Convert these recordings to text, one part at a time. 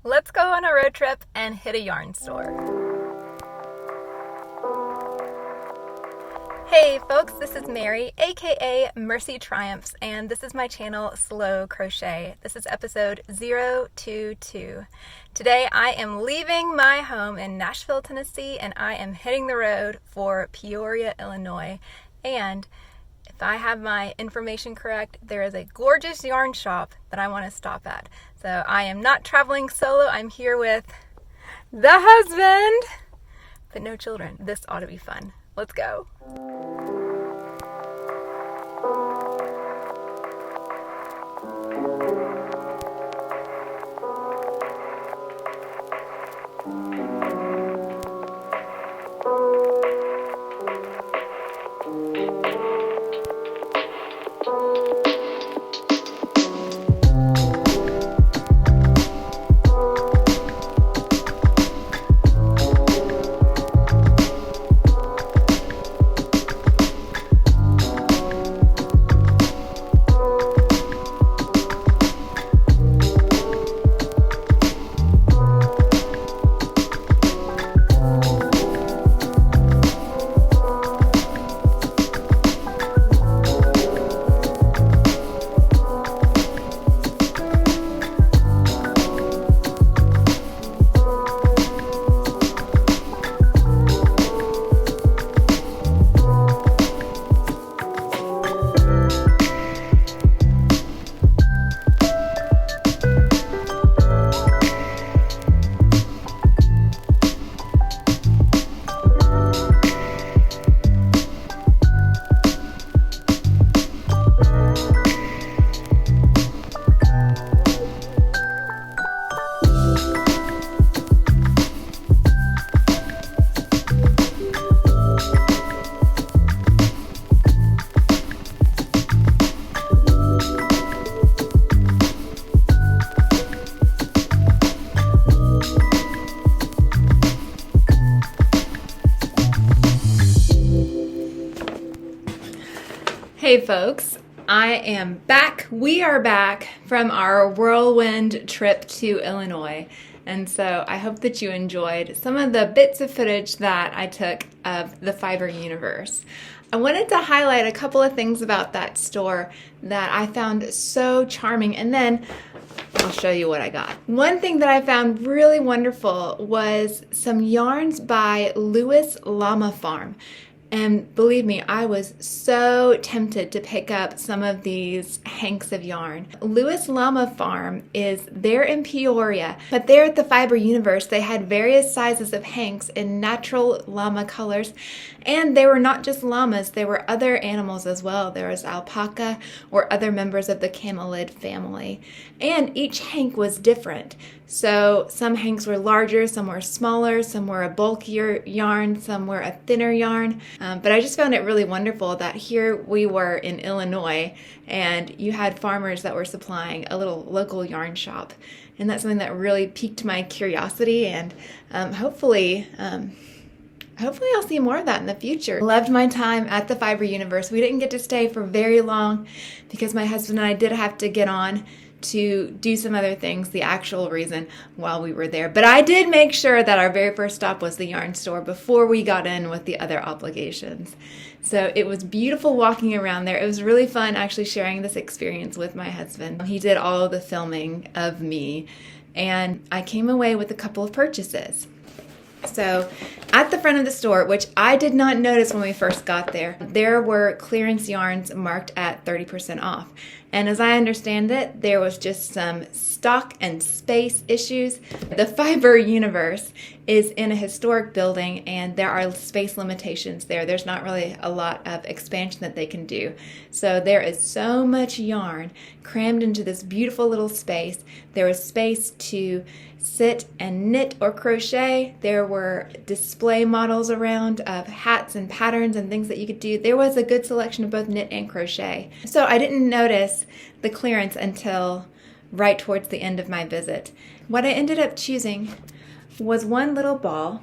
Let's go on a road trip and hit a yarn store. Hey folks, this is Mary, aka MercyTriumphs, and this is my channel Slow Crochet. This is episode 022. Today I am leaving my home in Nashville, Tennessee, and I am hitting the road for Peoria, Illinois. And if I have my information correct, there is a gorgeous yarn shop that I want to stop at. So I am not traveling solo. I'm here with the husband, but no children. This ought to be fun. Let's go. Hey folks, I am back. We are back from our whirlwind trip to Illinois. And so I hope that you enjoyed some of the bits of footage that I took of the Fiber universe. I wanted to highlight a couple of things about that store that I found so charming, and then I'll show you what I got. One thing that I found really wonderful was some yarns by Lewis Llama Farm. And believe me, I was so tempted to pick up some of these hanks of yarn. Lewis Llama Farm they're in Peoria, but there at the Fiber Universe, they had various sizes of hanks in natural llama colors. And they were not just llamas, there were other animals as well. There was alpaca or other members of the camelid family. And each hank was different. So some hanks were larger, some were smaller, some were a bulkier yarn, some were a thinner yarn. But I just found it really wonderful that here we were in Illinois and you had farmers that were supplying a little local yarn shop. And that's something that really piqued my curiosity, and hopefully I'll see more of that in the future. Loved my time at the Fiber Universe. We didn't get to stay for very long because my husband and I did have to get on to do some other things, the actual reason while we were there. But I did make sure that our very first stop was the yarn store before we got in with the other obligations. So it was beautiful walking around there. It was really fun actually sharing this experience with my husband. He did all of the filming of me, and I came away with a couple of purchases. So at the front of the store, which I did not notice when we first got there, there were clearance yarns marked at 30% off. And as I understand it, there was just some stock and space issues. The Fiber Universe is in a historic building and there are space limitations there. There's not really a lot of expansion that they can do. So there is so much yarn crammed into this beautiful little space. There was space to sit and knit or crochet. There were display models around of hats and patterns and things that you could do. There was a good selection of both knit and crochet. So I didn't notice the clearance until right towards the end of my visit. What I ended up choosing was one little ball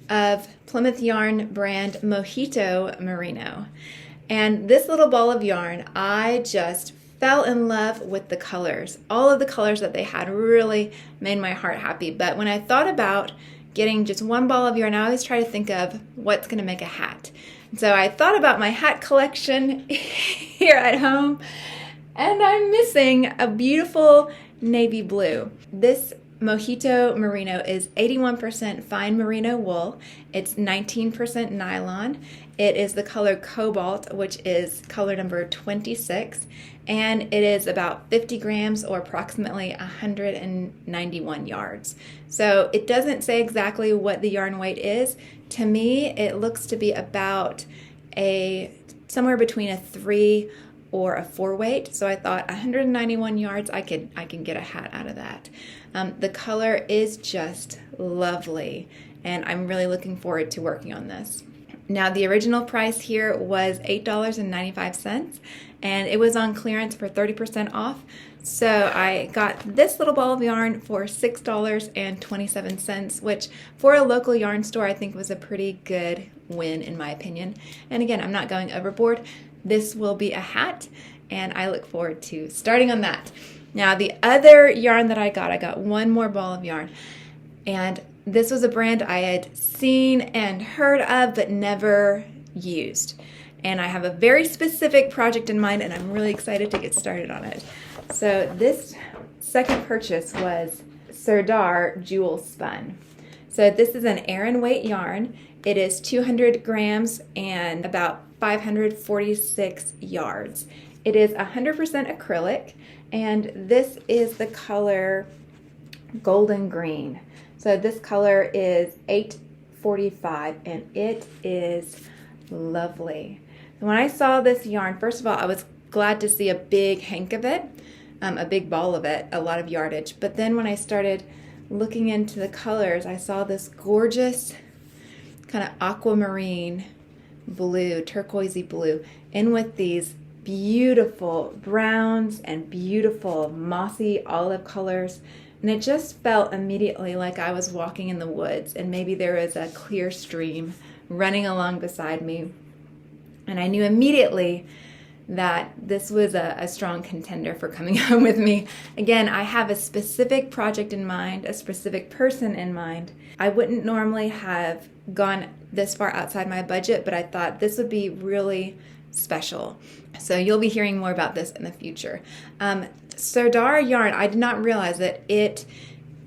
of Plymouth Yarn brand Mojito Merino. And this little ball of yarn I just fell in love with the colors. All of the colors that they had really made my heart happy. But when I thought about getting just one ball of yarn, I always try to think of what's going to make a hat. So I thought about my hat collection here at home, and I'm missing a beautiful navy blue. This Mojito Merino is 81% fine merino wool. It's 19% nylon. It is the color Cobalt, which is color number 26, and it is about 50 grams or approximately 191 yards. So it doesn't say exactly what the yarn weight is. To me, it looks to be about somewhere between a 3 or a 4 weight. So I thought 191 yards, I can get a hat out of that. The color is just lovely, and I'm really looking forward to working on this. Now, the original price here was $8.95, and it was on clearance for 30% off. So I got this little ball of yarn for $6.27, which for a local yarn store, I think was a pretty good win in my opinion. And again, I'm not going overboard. This will be a hat, and I look forward to starting on that. Now, the other yarn that I got one more ball of yarn, and this was a brand I had seen and heard of but never used. And I have a very specific project in mind, and I'm really excited to get started on it. So this second purchase was Serdar Jewel Spun. So this is an Aran weight yarn. It is 200 grams and about 546 yards. It is 100% acrylic, and this is the color Golden Green. So this color is 845, and it is lovely. When I saw this yarn, first of all, I was glad to see a big hank of it, a big ball of it, a lot of yardage. But then when I started looking into the colors, I saw this gorgeous kind of aquamarine blue, turquoisey blue, in with these beautiful browns and beautiful mossy olive colors. And it just felt immediately like I was walking in the woods, and maybe there was a clear stream running along beside me. And I knew immediately that this was a strong contender for coming home with me. Again, I have a specific project in mind, a specific person in mind. I wouldn't normally have gone this far outside my budget, but I thought this would be really special. So you'll be hearing more about this in the future. Serdar yarn, I did not realize that it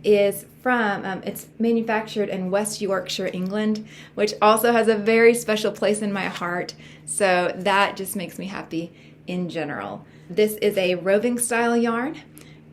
is from, it's manufactured in West Yorkshire, England, which also has a very special place in my heart. So that just makes me happy in general. This is a roving style yarn,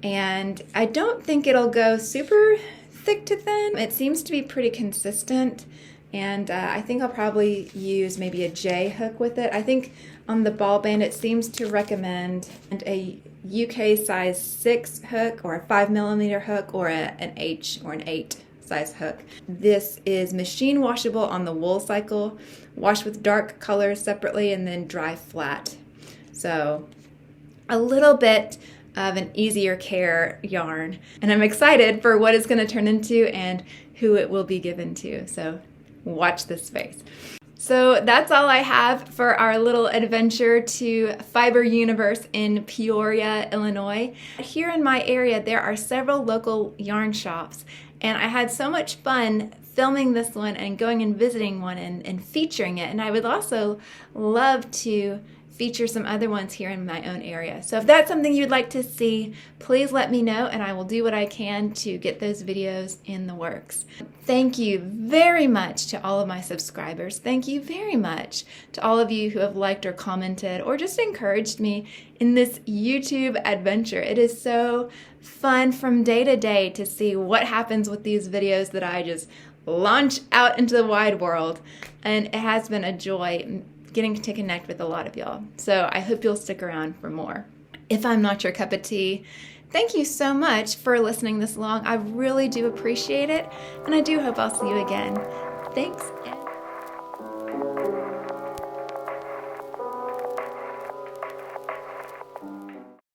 and I don't think it'll go super thick to thin. It seems to be pretty consistent, and I think I'll probably use maybe a J hook with it. I think on the ball band it seems to recommend a UK size 6 hook or a 5mm hook or an H or an 8 size hook. This is machine washable on the wool cycle, wash with dark colors separately, and then dry flat. So a little bit of an easier care yarn, and I'm excited for what it's going to turn into and who it will be given to. So watch this space. So that's all I have for our little adventure to Fiber Universe in Peoria, Illinois. Here in my area, there are several local yarn shops, and I had so much fun filming this one and going and visiting one and featuring it. And I would also love to feature some other ones here in my own area. So if that's something you'd like to see, please let me know, and I will do what I can to get those videos in the works. Thank you very much to all of my subscribers. Thank you very much to all of you who have liked or commented or just encouraged me in this YouTube adventure. It is so fun from day to day to see what happens with these videos that I just launch out into the wide world, and it has been a joy getting to connect with a lot of y'all. So I hope you'll stick around for more. If I'm not your cup of tea, thank you so much for listening this long. I really do appreciate it, and I do hope I'll see you again. Thanks.